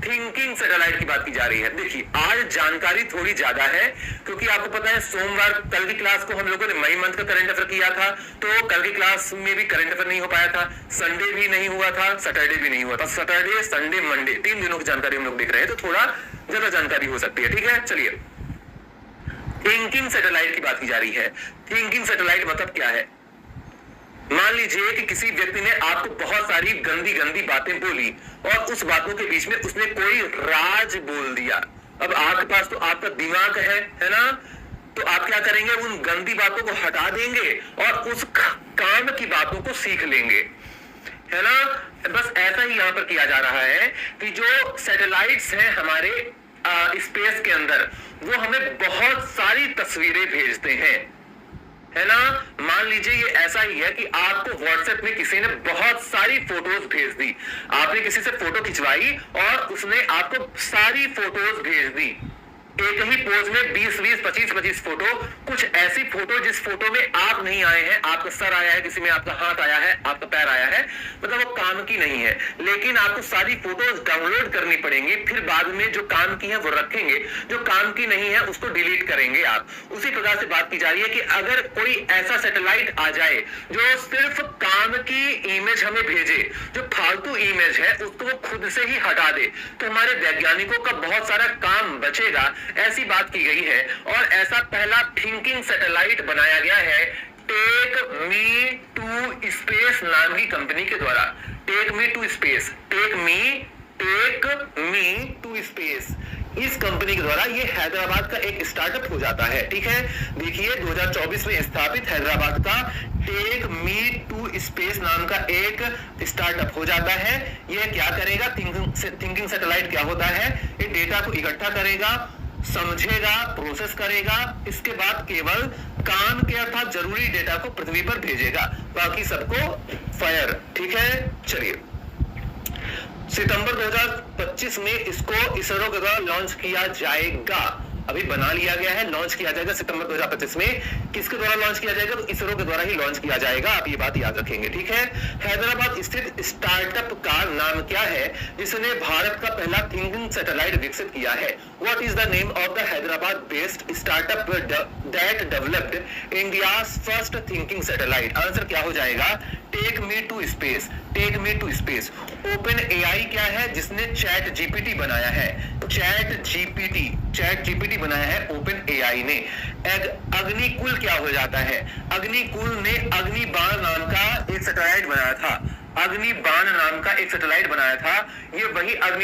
Thinking satellite की बात की जा रही है। देखिए आज जानकारी थोड़ी ज्यादा है क्योंकि आपको पता है सोमवार कल की क्लास को हम लोगों ने मई मंथ का करंट अफेयर किया था, तो कल की क्लास में भी करंट अफेयर नहीं हो पाया था, संडे भी नहीं हुआ था, सैटरडे भी नहीं हुआ था। सैटरडे संडे मंडे 3 दिनों की जानकारी हम लोग देख रहे हैं, तो थोड़ा ज्यादा जानकारी हो सकती है। ठीक है, चलिए थिंकिंग सैटेलाइट की बात की जा रही है। थिंकिंग सैटेलाइट मतलब क्या है? मान लीजिए कि किसी व्यक्ति ने आपको बहुत सारी गंदी गंदी बातें बोली और उस बातों के बीच में उसने कोई राज बोल दिया। अब आपके पास तो आपका दिमाग है ना, तो आप क्या करेंगे? उन गंदी बातों को हटा देंगे और उस काम की बातों को सीख लेंगे, है ना। बस ऐसा ही यहां पर किया जा रहा है कि जो सैटेलाइट्स हैं हमारे स्पेस के अंदर, वो हमें बहुत सारी तस्वीरें भेजते हैं, है ना। मान लीजिए ये ऐसा ही है कि आपको व्हाट्सएप में किसी ने बहुत सारी फोटोज भेज दी, आपने किसी से फोटो खिंचवाई और उसने आपको सारी फोटोज भेज दी, एक ही पोज में 20-20, 25-25 फोटो। कुछ ऐसी फोटो जिस फोटो में आप नहीं आए हैं, आपका सर आया है, किसी में आपका हाथ आया है, आपका पैर आया है, मतलब वो काम की नहीं है, लेकिन आपको सारी फोटोज डाउनलोड करनी पड़ेंगी, फिर बाद में जो काम की है वो रखेंगे, जो काम की नहीं है उसको डिलीट करेंगे आप। उसी प्रकार से बात की जा रही है कि अगर कोई ऐसा सैटेलाइट आ जाए जो सिर्फ काम की इमेज हमें भेजे, जो फालतू इमेज है उसको वो खुद से ही हटा दे, तो हमारे वैज्ञानिकों का बहुत सारा काम बचेगा, ऐसी बात की गई है। और ऐसा पहला थिंकिंग सैटेलाइट बनाया गया है टेक मी टू स्पेस नाम की कंपनी के द्वारा। Take me to space, take me to space, इस कंपनी के द्वारा ये हैदराबाद का एक स्टार्टअप हो जाता है। ठीक है, देखिए 2024 में स्थापित हैदराबाद का टेक मी टू स्पेस नाम का एक स्टार्टअप हो जाता है। यह क्या करेगा? थिंकिंग सैटेलाइट क्या होता है? ये डेटा को इकट्ठा करेगा, समझेगा, प्रोसेस करेगा, इसके बाद केवल काम के अर्थात जरूरी डेटा को पृथ्वी पर भेजेगा, बाकी सबको फायर। ठीक है, चलिए सितंबर 2025 में इसको इसरो के द्वारा लॉन्च किया जाएगा। अभी बना लिया गया है, लॉन्च किया जाएगा सितंबर 2025 में। किसके द्वारा लॉन्च किया जाएगा? तो इसरो के द्वारा ही लॉन्च किया जाएगा, आप ये बात याद रखेंगे। ठीक है, हैदराबाद स्थित स्टार्टअप का नाम क्या है जिसने भारत का पहला थिंकिंग सैटेलाइट विकसित किया है? What is the name of the Hyderabad based startup that developed India's first thinking satellite? Answer क्या हो जाएगा? टेक मी to space, take me to स्पेस। ओपन एआई क्या है? जिसने चैट जीपीटी बनाया है, चैट जीपीटी बनाया है ओपन एआई ने। अग्निकुल क्या हो जाता है? अग्निकुल ने अग्निबाण नाम का एक सैटेलाइट बनाया था, अग्निबाण नाम का एक सैटेलाइट बनाया था, ये वही अग्नि